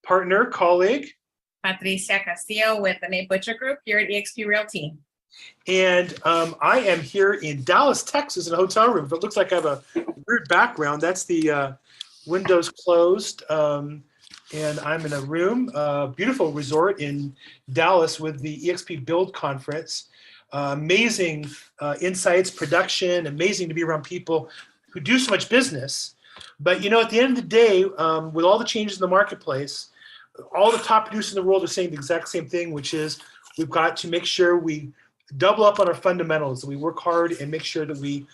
partner, colleague. Patricia.Castillo with the Nate Butcher Group here at eXp Realty. And I am here in Dallas, Texas in a hotel room. But it looks like I have a weird background. That's the windows closed. And I'm in a room, beautiful resort in Dallas with the eXp Build Conference. Amazing insights, production, amazing to be around people who do so much business. But, you know, at the end of the day, with all the changes in the marketplace, all the top producers in the world are saying the exact same thing, which is we've got to make sure we double up on our fundamentals, that we work hard and make sure that we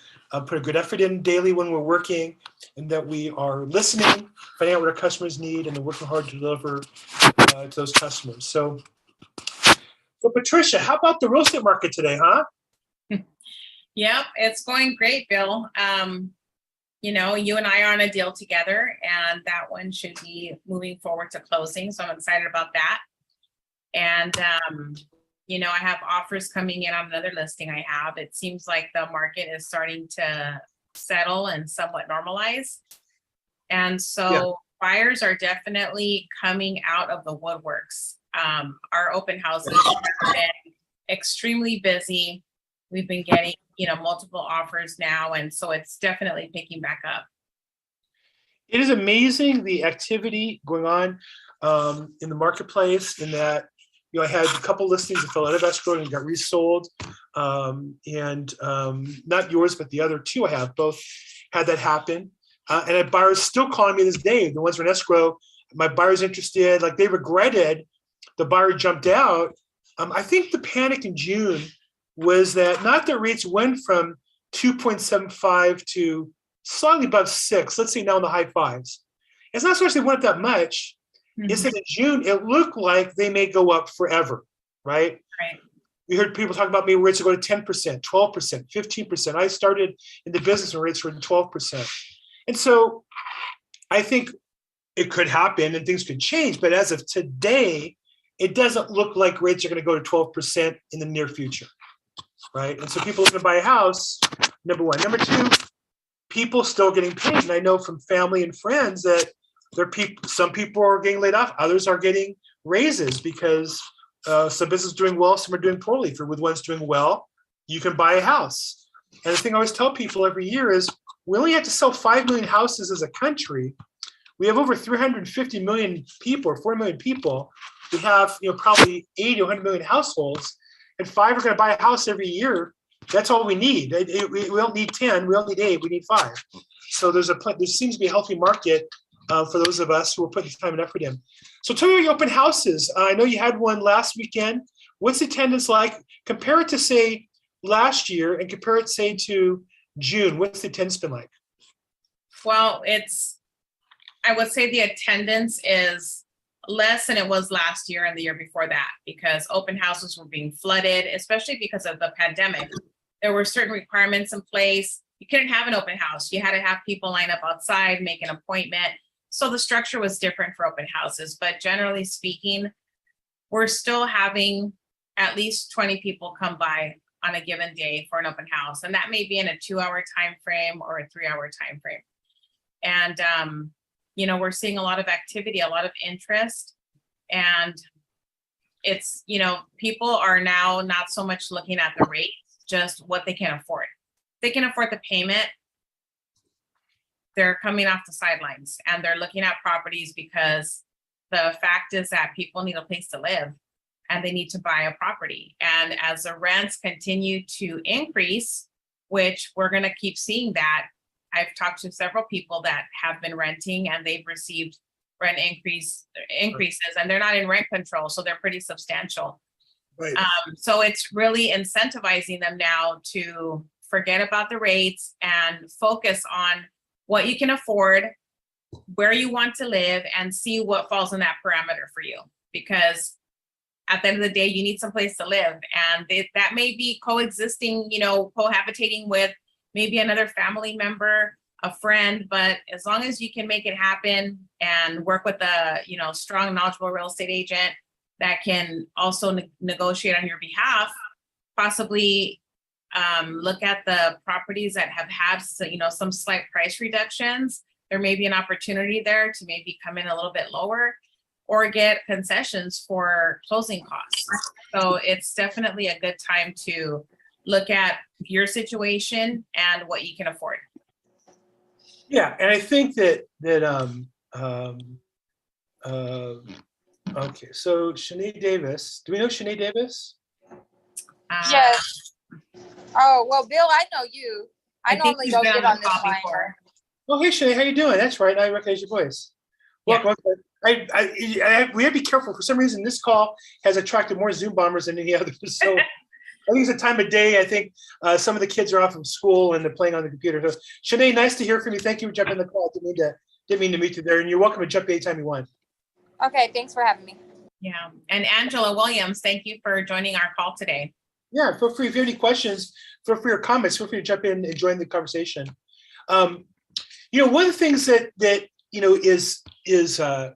put a good effort in daily when we're working, and that we are listening, finding out what our customers need, and then working hard to deliver to those customers. So Patricia, how about the real estate market today, huh? Yep, it's going great, Bill. You know, you and I are on a deal together, and that one should be moving forward to closing. So I'm excited about that. And, you know, I have offers coming in on another listing I have. It seems like the market is starting to settle and somewhat normalize. And so buyers are definitely coming out of the woodworks. Our open houses have been extremely busy. We've been getting, you know, multiple offers now. And so it's definitely picking back up. It is amazing the activity going on in the marketplace, in that, you know, I had a couple listings that fell out of escrow and got resold. And not yours, but the other two I have both had that happen. And buyers still calling me this day. The ones who are in escrow, my buyer's interested, like they regretted the buyer jumped out. I think the panic in June was that not that rates went from 2.75 to slightly above 6, let's say now in the high 5s. It's not so much they went up that much. It's that in June, it looked like they may go up forever, right? Right. We heard people talk about maybe rates will go to 10%, 12%, 15%. I started in the business when rates were at 12%. And so I think it could happen and things could change. But as of today, it doesn't look like rates are going to go to 12% in the near future, right? And so people looking to buy a house, number one. Number two, people still getting paid. And I know from family and friends that some people are getting laid off, others are getting raises because some business is doing well, some are doing poorly. If you're with ones doing well, you can buy a house. And the thing I always tell people every year is we only have to sell 5 million houses as a country. We have over 350 million people, or 4 million people. We have, you know, probably 80 to 100 million households, and 5 are going to buy a house every year. That's all we need. We don't need 10. We don't need 8. We need 5. So there seems to be a healthy market for those of us who are putting time and effort in. So tell me about your open houses. I know you had one last weekend. What's the attendance like? Compare it to, say, last year and compare it, say, to June. What's the attendance been like? Well, I would say the attendance is less than it was last year and the year before that, because open houses were being flooded, especially because of the pandemic. There were certain requirements in place. You couldn't have an open house. You had to have people line up outside, make an appointment. So the structure was different for open houses. But generally speaking, we're still having at least 20 people come by on a given day for an open house. And that may be in a 2-hour time frame or a 3-hour time frame. And you know, we're seeing a lot of activity, a lot of interest, and it's, you know, people are now not so much looking at the rates, just what they can afford. They can afford the payment. They're coming off the sidelines and they're looking at properties because the fact is that people need a place to live and they need to buy a property. And as the rents continue to increase, which we're going to keep seeing that, I've talked to several people that have been renting and they've received rent increases, and they're not in rent control, so they're pretty substantial. Right. So it's really incentivizing them now to forget about the rates and focus on what you can afford, where you want to live, and see what falls in that parameter for you. Because at the end of the day, you need some place to live, and that may be coexisting, you know, cohabitating with maybe another family member, a friend, but as long as you can make it happen and work with a, you know, strong, knowledgeable real estate agent that can also negotiate on your behalf, possibly look at the properties that have had, you know, some slight price reductions. There may be an opportunity there to maybe come in a little bit lower, or get concessions for closing costs. So it's definitely a good time to look at your situation and what you can afford. Yeah, and I think that okay, so Shanae Davis, do we know Shanae Davis? Yes. Oh, well, Bill, I know you. I think normally he's don't been get on on the this call line. before. Oh, hey Shanae, how you doing? That's right, I recognize your voice. Yeah. Welcome. We have to be careful. For some reason, this call has attracted more Zoom bombers than any others. So I think it's a time of day. I think some of the kids are off from school and they're playing on the computer. So, Shanae, nice to hear from you. Thank you for jumping in the call. Didn't mean to meet you there. And you're welcome to jump anytime you want. Okay, thanks for having me. Yeah. And Angela Williams, thank you for joining our call today. Yeah, feel free. If you have any questions, feel free, or comments, feel free to jump in and join the conversation. One of the things that is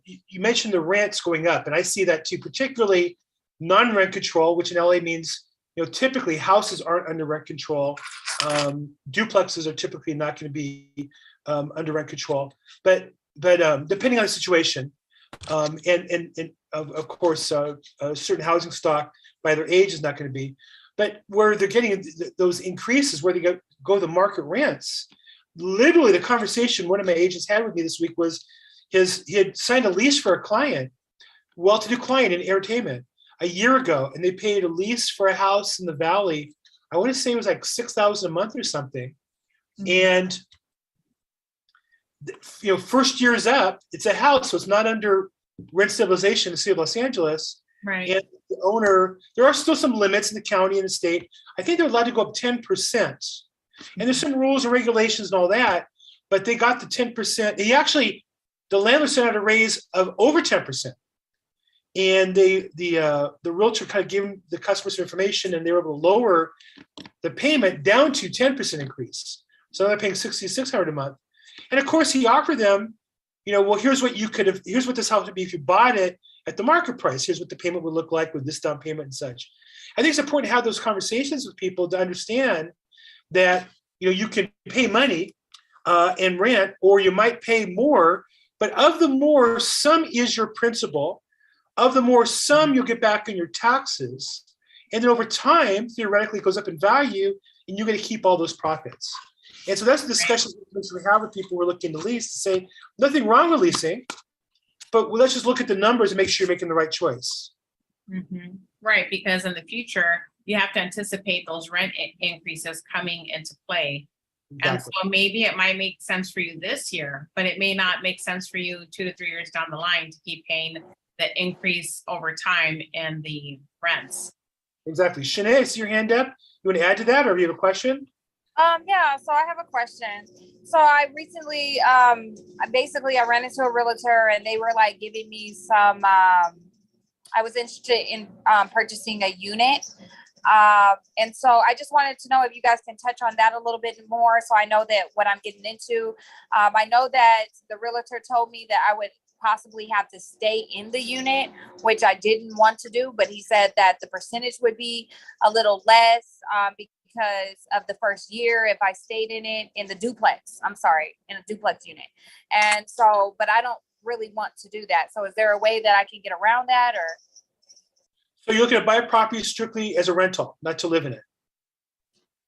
you mentioned the rents going up, and I see that too, particularly non-rent control, which in LA means typically houses aren't under rent control. Duplexes are typically not going to be under rent control, but depending on the situation, and of course, certain housing stock by their age is not going to be. But where they're getting those increases, where they go the market rents. Literally, the conversation one of my agents had with me this week was he had signed a lease for a client, well-to-do client in entertainment, a year ago, and they paid a lease for a house in the Valley. I want to say it was like $6,000 a month or something. Mm-hmm. And first year is up. It's a house, so it's not under rent stabilization in the city of Los Angeles. Right. And the owner, there are still some limits in the county and the state. I think they're allowed to go up 10%. And there's some rules and regulations and all that, but they got the 10%. The landlord sent out a raise of over 10%. And the realtor kind of gave them the customer some information, and they were able to lower the payment down to 10% increase. So they're paying $6,600 a month. And of course, he offered them, well, here's what this house would be if you bought it at the market price. Here's what the payment would look like with this down payment and such. I think it's important to have those conversations with people to understand that you can pay money and rent, or you might pay more, but of the more, some is your principal. Of the more, some you'll get back in your taxes, and then over time, theoretically, it goes up in value, and you're going to keep all those profits. And so that's the discussions we have with people who are looking to lease, to say nothing wrong with leasing, but let's just look at the numbers and make sure you're making the right choice. Mm-hmm. Right, because in the future, you have to anticipate those rent increases coming into play. Exactly. And so maybe it might make sense for you this year, but it may not make sense for you 2 to 3 years down the line to keep paying the increase over time in the rents. Exactly. Shanae, I see your hand up. You want to add to that, or do you have a question? Yeah, so I have a question. So I recently, I ran into a realtor, and they were like giving me some, I was interested in purchasing a unit. And so I just wanted to know if you guys can touch on that a little bit more, so I know that what I'm getting into. I know that the realtor told me that I would possibly have to stay in the unit, which I didn't want to do, but he said that the percentage would be a little less because of the first year if I stayed in a duplex unit. And so, but I don't really want to do that. So is there a way that I can get around that, or? So you're looking to buy a property strictly as a rental, not to live in it?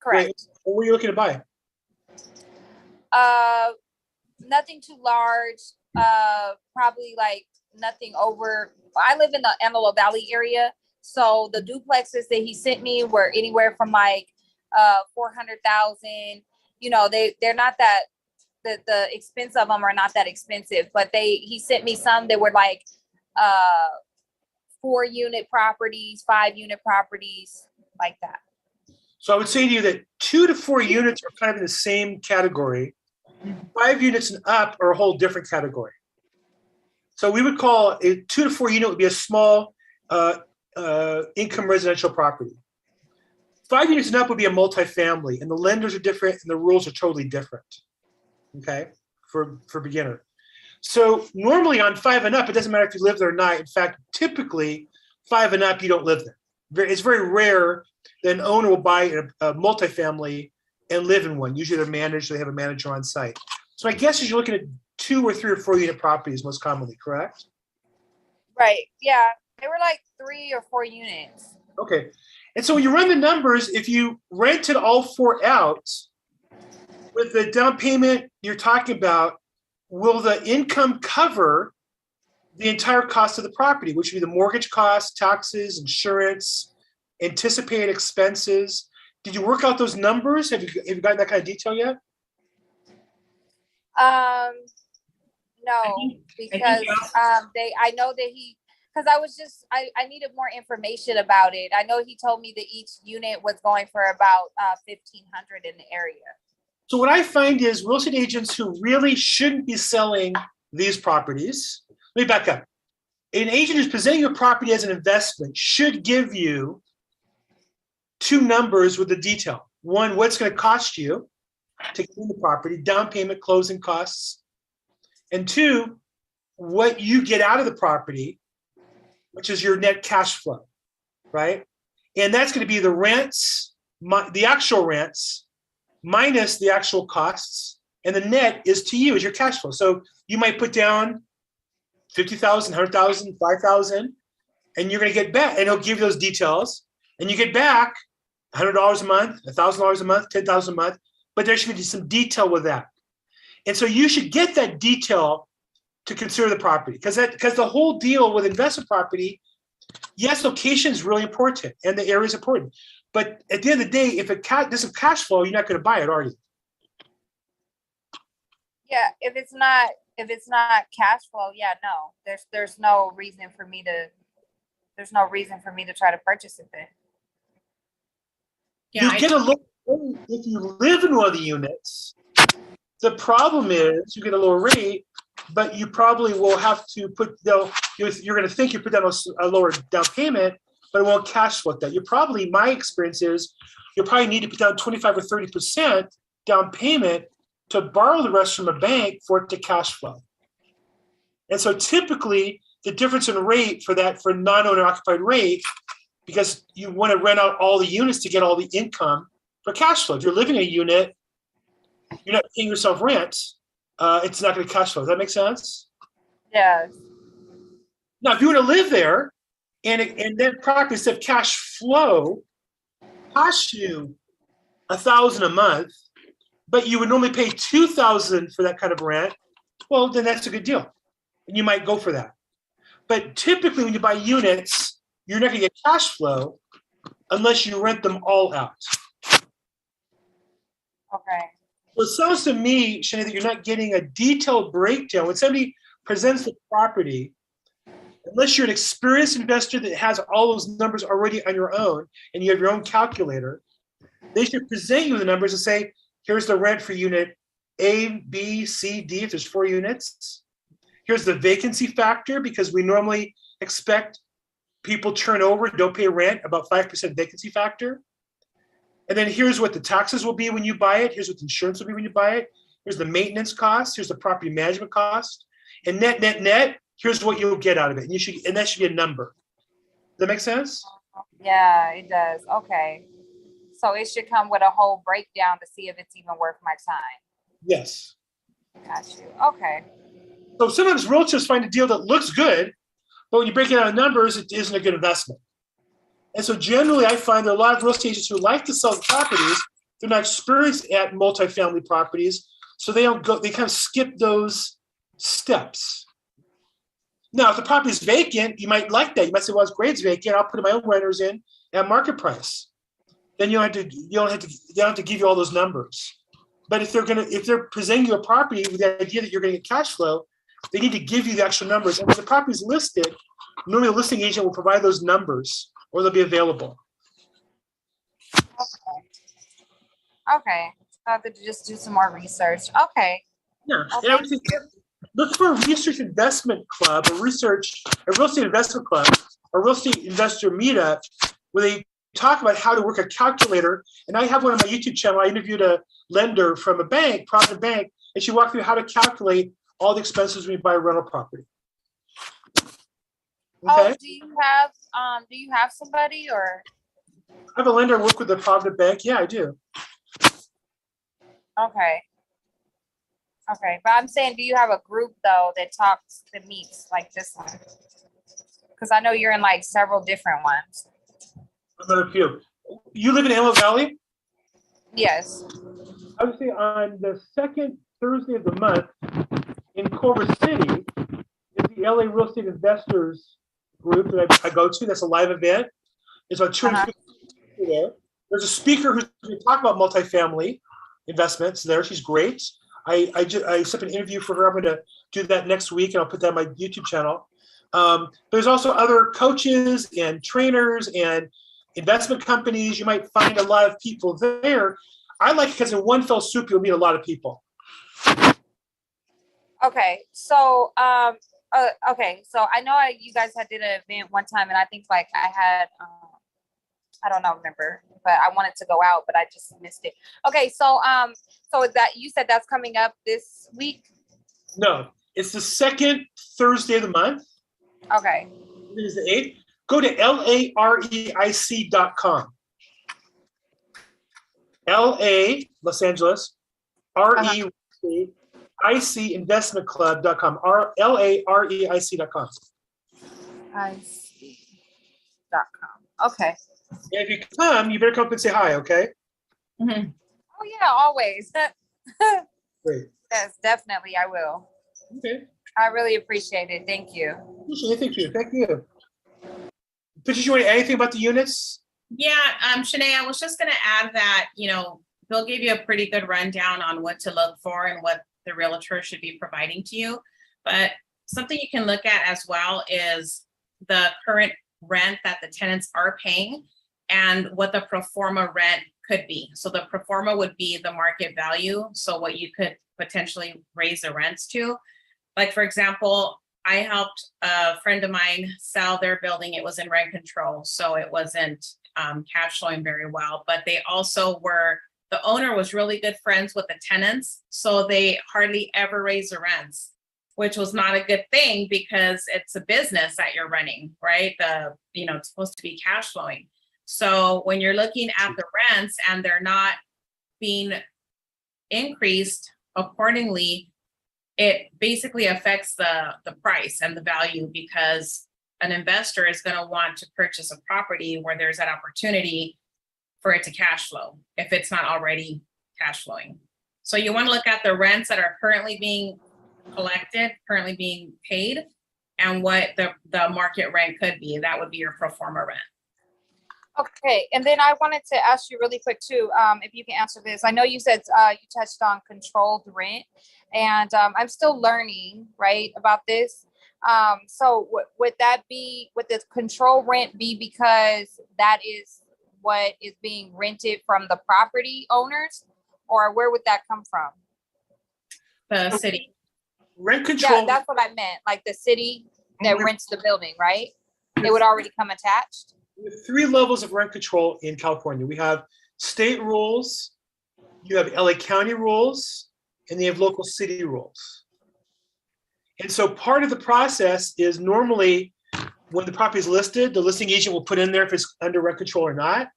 Correct. What were you looking to buy? Nothing too large. Probably like nothing over. I live in the Antelope Valley area, so the duplexes that he sent me were anywhere from like 400,000. They're not that. The expense of them are not that expensive, but he sent me some that were like 4-unit properties, 5-unit properties, like that. So I would say to you that 2 to 4 units are kind of in the same category. 5 units and up are a whole different category. So we would call a 2 to 4 unit would be a small income residential property. 5 units and up would be a multifamily, and the lenders are different and the rules are totally different. Okay, for beginner. So normally on 5 and up, it doesn't matter if you live there or not. In fact, typically 5 and up, you don't live there. It's very rare that an owner will buy a multifamily and live in one. Usually they're managed, they have a manager on site. So I guess you're looking at 2 or 3 or 4 unit properties most commonly, correct? Right. Yeah. They were like 3 or 4 units. Okay. And so when you run the numbers, if you rented all 4 out with the down payment you're talking about, will the income cover the entire cost of the property, which would be the mortgage costs, taxes, insurance, anticipated expenses? Did you work out those numbers? Have you gotten that kind of detail yet? Um, no, I think because I know that because I needed more information about it. I know he told me that each unit was going for about 1,500 in the area. So what I find is real estate agents who really shouldn't be selling these properties. Let me back up. An agent who's presenting your property as an investment should give you 2 numbers with the detail. One, what's going to cost you to get the property, down payment, closing costs. And 2, what you get out of the property, which is your net cash flow, right? And that's going to be the rents, the actual rents, minus the actual costs, and the net is to you, is your cash flow. So you might put down 50,000, 100,000, 5,000, and you're going to get back, and he'll give you those details, and you get back $100 a month, $1,000 a month, 10,000 a month, but there should be some detail with that. And so you should get that detail to consider the property, because the whole deal with investment property, yes, location is really important and the area is important. But at the end of the day, if it doesn't cash flow, you're not going to buy it, are you? Yeah, if it's not cash flow, yeah, no. There's no reason for me to try to purchase it then. Yeah, You get a lower rate if you live in one of the units. The problem is you get a lower rate, but you probably will have to you're going to think you put down a lower down payment, but it won't cash flow that. My experience is you'll probably need to put down 25 or 30% down payment to borrow the rest from a bank for it to cash flow. And so typically the difference in rate for non-owner occupied rate, because you want to rent out all the units to get all the income for cash flow. If you're living in a unit, you're not paying yourself rent, it's not going to cash flow. Does that make sense? Yes. Now, if you were to live there and that property instead of cash flow costs you $1,000 a month, but you would normally pay $2,000 for that kind of rent, well, then that's a good deal. And you might go for that. But typically when you buy units, you're not going to get cash flow unless you rent them all out. Okay. Well, it sounds to me, Shani, that you're not getting a detailed breakdown. When somebody presents the property, unless you're an experienced investor that has all those numbers already on your own and you have your own calculator, they should present you the numbers and say, here's the rent for unit A, B, C, D, if there's 4 units. Here's the vacancy factor, because we normally expect people turn over, don't pay rent, about 5% vacancy factor. And then here's what the taxes will be when you buy it. Here's what the insurance will be when you buy it. Here's the maintenance cost. Here's the property management cost. And net, here's what you'll get out of it. And that should be a number. Does that make sense? Yeah, it does. Okay. So it should come with a whole breakdown to see if it's even worth my time. Yes. Got you. Okay. So sometimes realtors find a deal that looks good, but when you break it out in numbers, it isn't a good investment. And so generally, I find there are a lot of real estate agents who like to sell properties. They're not experienced at multifamily properties, so they kind of skip those steps. Now, if the property is vacant, you might like that. You might say, well, it's great, it's vacant. I'll put my own renters in at market price. Then you don't have to give you all those numbers. But if they're presenting you a property with the idea that you're going to get cash flow, they need to give you the actual numbers. And when the property is listed, normally a listing agent will provide those numbers, or they'll be available. Okay. So I have to just do some more research. Okay. Yeah. Okay. And I would say, look for a research investment club, a real estate investment club, a real estate investor meetup where they talk about how to work a calculator. And I have one on my YouTube channel. I interviewed a lender from a bank, private bank, and she walked through how to calculate all the expenses when you buy a rental property. Okay. Oh, do you have somebody, or? I have a lender I work with a private bank. Yeah, I do. Okay. Okay. But I'm saying, do you have a group though that meets like this one? Because I know you're in like several different ones. Another few. You live in Antelope Valley? Yes. I would say on the second Thursday of the month in Culver City is the LA Real Estate Investors group that I go to. That's a live event. There's about 250 people there. There's a speaker who's going to talk about multifamily investments there. She's great. I set up an interview for her. I'm going to do that next week, and I'll put that on my YouTube channel. There's also other coaches and trainers and investment companies. You might find a lot of people there. I like it because in one fell swoop, you'll meet a lot of people. Okay. So, okay. So I know you guys did an event one time, and I think like I had, I don't know, remember, but I wanted to go out, but I just missed it. Okay. So, so is that, you said that's coming up this week? No, it's the second Thursday of the month. Okay. It is the 8th. Go to LAREIC.com. LA, Los Angeles, REIC investmentclub.com. LAREIC.com. IC.com. Okay. And if you come, you better come up and say hi, okay? Mhm. Oh yeah, always. Great. Yes, definitely I will. Okay. I really appreciate it. Thank you. Thank you. Thank you. Patricia, you want to add anything about the units? Yeah, Shanae, I was just gonna add that, Bill gave you a pretty good rundown on what to look for and what the realtor should be providing to you. But something you can look at as well is the current rent that the tenants are paying and what the pro forma rent could be. So the pro forma would be the market value. So what you could potentially raise the rents to. Like, for example, I helped a friend of mine sell their building. It was in rent control, so it wasn't cash flowing very well, but they also the owner was really good friends with the tenants, so they hardly ever raised the rents, which was not a good thing because it's a business that you're running, right? It's supposed to be cash flowing. So when you're looking at the rents and they're not being increased accordingly, it basically affects the price and the value, because an investor is going to want to purchase a property where there's that opportunity for it to cash flow if it's not already cash flowing. So you want to look at the rents that are currently being collected, currently being paid, and what the market rent could be. That would be your pro forma rent. Okay, and then I wanted to ask you really quick too, if you can answer this. I know you said you touched on controlled rent, and I'm still learning, right, about this. So would the control rent be because that is what is being rented from the property owners, or where would that come from? The city. Rent control. Yeah, that's what I meant. Like the city that rents the building, right? It would already come attached. We have 3 levels of rent control in California. We have state rules, you have LA County rules, and they have local city rules. And so part of the process is normally when the property is listed, the listing agent will put in there if it's under rent control or not.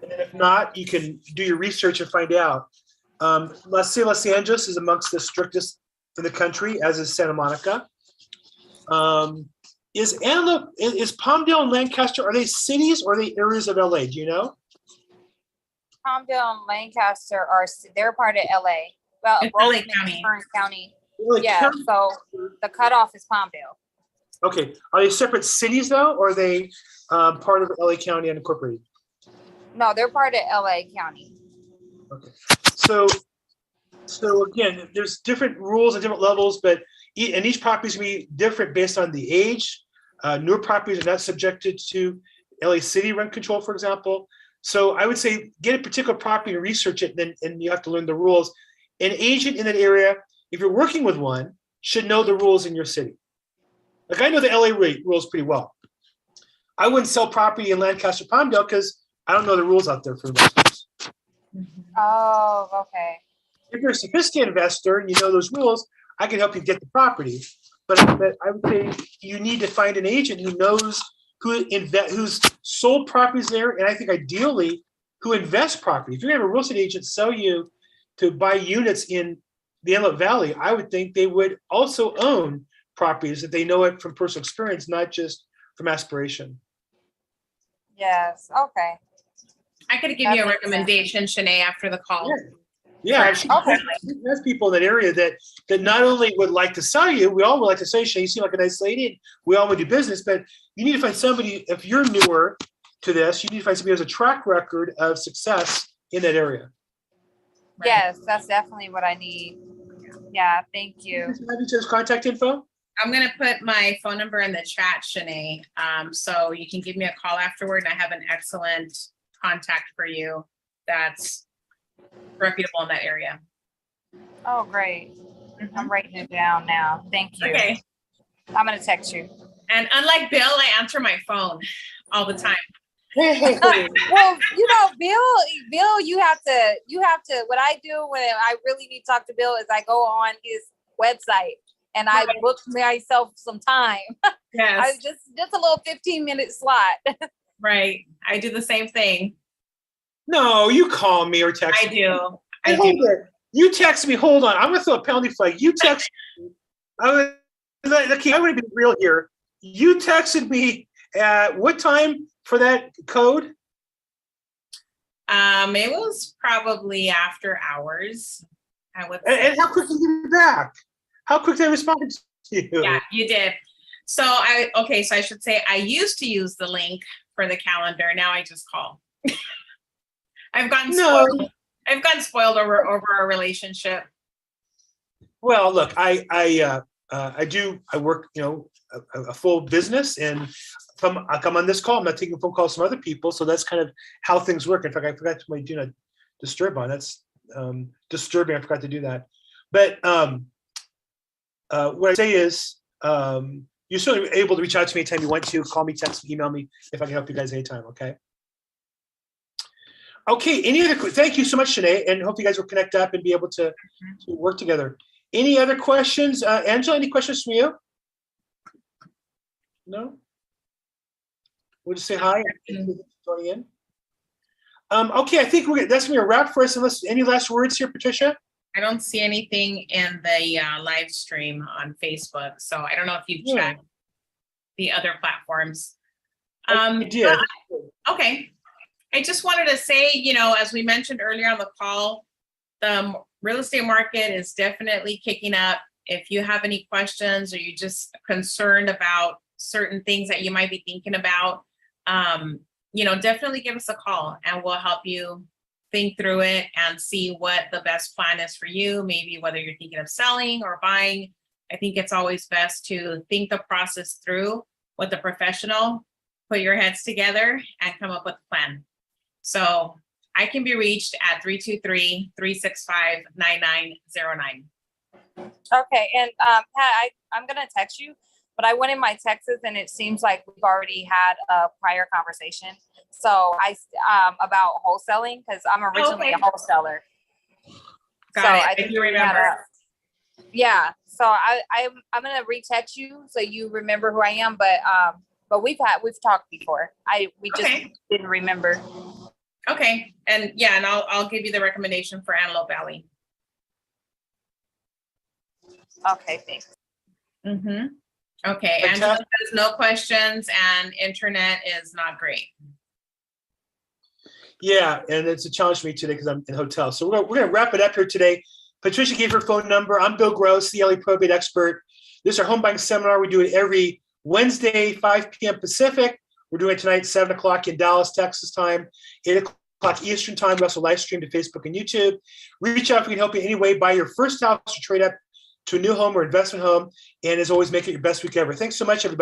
And then if not, you can do your research and find out. Let's say Los Angeles is amongst the strictest in the country, as is Santa Monica. Is Palmdale and Lancaster, are they cities or are they areas of LA? Do you know? Palmdale and Lancaster they're part of LA. Well, It's LA Roseman is County. Kern County. LA Yeah, County? so the cutoff is Palmdale. Okay. Are they separate cities though, or are they part of LA County unincorporated? No, they're part of LA County. Okay. So again, there's different rules and different levels, but and each property is going to be different based on the age. Newer properties are not subjected to LA City rent control, for example. So I would say get a particular property and research it, and you have to learn the rules. An agent in that area, if you're working with one, should know the rules in your city. Like I know the LA rules pretty well. I wouldn't sell property in Lancaster, Palmdale because I don't know the rules out there for investors. Oh, okay. If you're a sophisticated investor and you know those rules, I can help you get the property. But I would say you need to find an agent who knows who's sold properties there, and I think ideally who invests property. If you're gonna have a real estate agent sell you to buy units in the Antelope Valley, I would think they would also own properties, that they know it from personal experience, not just from aspiration. Yes. Okay. I could give That you a makes sense. recommendation, Shanae, after the call. Yeah, Right. she Okay. has people in that area that not only would like to sell you, we all would like to sell you, Shanae, you seem like a nice lady, and we all would do business, but you need to find somebody, if you're newer to this, you need to find somebody who has a track record of success in that area. Right. Yes, that's definitely what I need. Yeah, thank you. Have each other's contact info? I'm gonna put my phone number in the chat, Shanae. So you can give me a call afterward, and I have an excellent contact for you that's reputable in that area. Oh, great. Mhm. I'm writing it down now. Thank you. Okay. I'm gonna text you. And unlike Bill, I answer my phone all the time. Well, Bill, you have to, what I do when I really need to talk to Bill is I go on his website and I Right. book myself some time. I Yes, just a little 15-minute slot. right. I do the same thing. No, you call me or text I me. do. Hey, I hold do. it. You text me. Hold on. I'm gonna throw a penalty flag. You text me. Okay, I'm gonna be real here. You texted me at what time for that code? It was probably after hours, I would And say. how quick did you get back? How quick did I respond to you? Yeah, you did. So I should say I used to use the link for the calendar. Now I just call. I've gotten No. spoiled. I've gotten spoiled over our relationship. Well, look, I work, a full business, and if I come on this call, I'm not taking phone calls from other people. So that's kind of how things work. In fact, I forgot to do not disturb on. That's disturbing. I forgot to do that. But what I say is, you're certainly able to reach out to me anytime you want to. Call me, text me, email me if I can help you guys anytime. Okay. Okay. Thank you so much, Shanae, and hope you guys will connect up and be able to work together. Any other questions? Angela, any questions from you? No? We'll just say hi and joining in. Okay, I think that's gonna be a wrap for us. Unless any last words here, Patricia? I don't see anything in the live stream on Facebook, so I don't know if you've checked the other platforms. I did. Okay. I just wanted to say, as we mentioned earlier on the call, the real estate market is definitely kicking up. If you have any questions or you're just concerned about certain things that you might be thinking about, definitely give us a call and we'll help you think through it and see what the best plan is for you. Maybe whether you're thinking of selling or buying. I think it's always best to think the process through with a professional, put your heads together and come up with a plan. So I can be reached at 323-365-9909. Okay, and Pat, I'm gonna text you, but I went in my texts and it seems like we've already had a prior conversation. So about wholesaling, because I'm originally a wholesaler. Got it. I do remember. So I'm gonna retext you so you remember who I am. But we've talked before. We just didn't remember. Okay, and I'll give you the recommendation for Antelope Valley. Okay, thanks. Mm-hmm. Okay, Angela says no questions and internet is not great. Yeah, and it's a challenge for me today because I'm in a hotel. So we're gonna wrap it up here today. Patricia gave her phone number. I'm Bill Gross, the LA probate expert. This is our home buying seminar. We do it every Wednesday, 5 p.m. Pacific. We're doing it tonight, 7 o'clock in Dallas, Texas time, 8 o'clock Eastern time. We also live stream to Facebook and YouTube. Reach out if we can help you in any way. Buy your first house or trade up to a new home or investment home. And as always, make it your best week ever. Thanks so much, everybody.